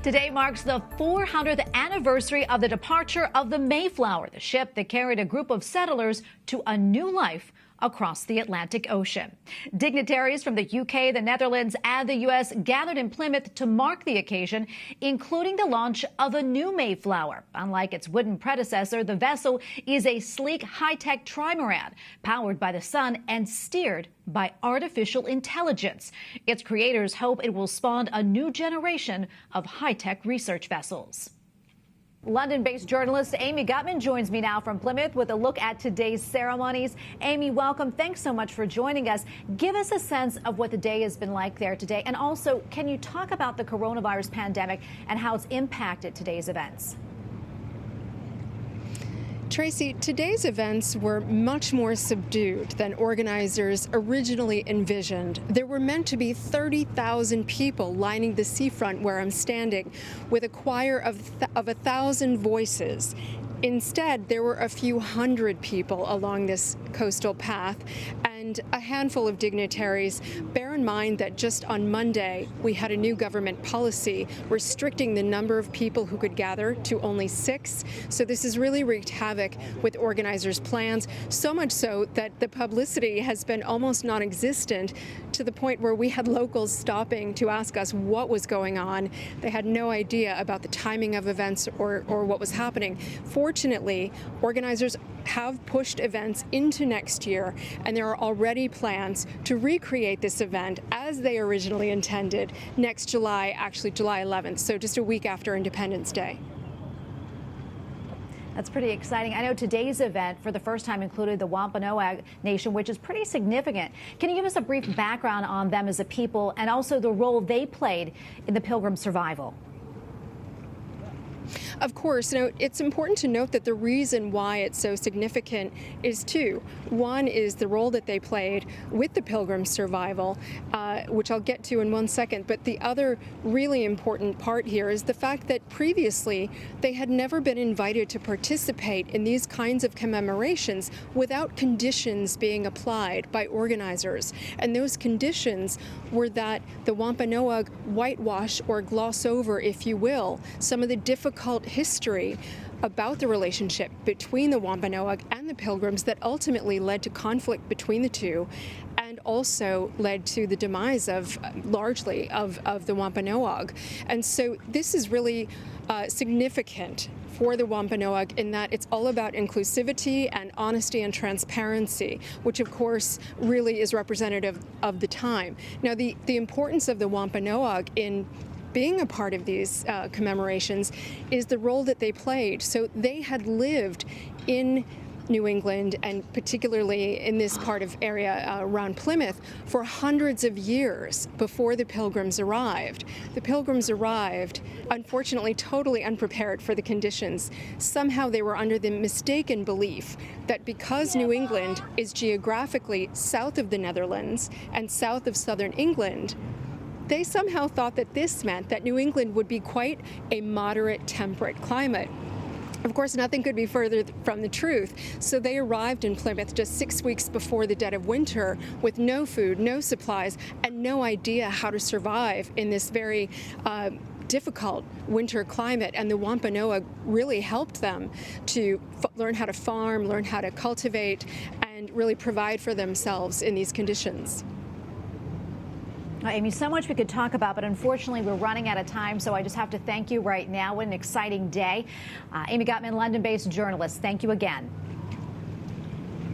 Today marks the 400th anniversary of the departure of the Mayflower, the ship that carried a group of settlers to a new life across the Atlantic Ocean. Dignitaries from the UK, the Netherlands, and the U.S. gathered in Plymouth to mark the occasion, including the launch of a new Mayflower. Unlike its wooden predecessor, the vessel is a sleek, high-tech trimaran powered by the sun and steered by artificial intelligence. Its creators hope it will spawn a new generation of high-tech research vessels. London-based journalist Amy Guttman joins me now from Plymouth with a look at today's ceremonies. Amy, welcome. Thanks so much for joining us. Give us a sense of what the day has been like there today. And also, can you talk about the coronavirus pandemic and how it's impacted today's events? Tracy, today's events were much more subdued than organizers originally envisioned. There were meant to be 30,000 people lining the seafront where I'm standing, with a choir of 1,000 voices. Instead, there were a few hundred people along this coastal path and a handful of dignitaries. Bear in mind that just on Monday, we had a new government policy restricting the number of people who could gather to only 6. So this has really wreaked havoc with organizers' plans, so much so that the publicity has been almost non-existent, to the point where we had locals stopping to ask us what was going on. They had no idea about the timing of events or what was happening. Fortunately, organizers have pushed events into next year, and there are already plans to recreate this event as they originally intended next July, actually July 11th, so just a week after Independence Day. That's pretty exciting. I know today's event for the first time included the Wampanoag Nation, which is pretty significant. Can you give us a brief background on them as a people and also the role they played in the Pilgrim survival? Of course, it's important to note that the reason why it's so significant is two. One is the role that they played with the Pilgrim's survival, which I'll get to in one second. But the other really important part here is the fact that previously they had never been invited to participate in these kinds of commemorations without conditions being applied by organizers. And those conditions were that the Wampanoag whitewash or gloss over, if you will, some of the difficult history about the relationship between the Wampanoag and the Pilgrims that ultimately led to conflict between the two, and also led to the demise of largely of the Wampanoag. And so this is really significant for the Wampanoag in that it's all about inclusivity and honesty and transparency, which of course really is representative of the time. Now, the importance of the Wampanoag in being a part of these commemorations is the role that they played. So they had lived in New England, and particularly in this part of area around Plymouth, for hundreds of years before the Pilgrims arrived. The Pilgrims arrived, unfortunately, totally unprepared for the conditions. Somehow they were under the mistaken belief that because New England is geographically south of the Netherlands and south of southern England, they somehow thought that this meant that New England would be quite a moderate, temperate climate. Of course, nothing could be further from the truth. So they arrived in Plymouth just 6 weeks before the dead of winter with no food, no supplies, and no idea how to survive in this very difficult winter climate. And the Wampanoag really helped them to learn how to farm, learn how to cultivate, and really provide for themselves in these conditions. Amy, so much we could talk about, but unfortunately we're running out of time, so I just have to thank you right now. What an exciting day. Amy Guttman, London-based journalist. Thank you again.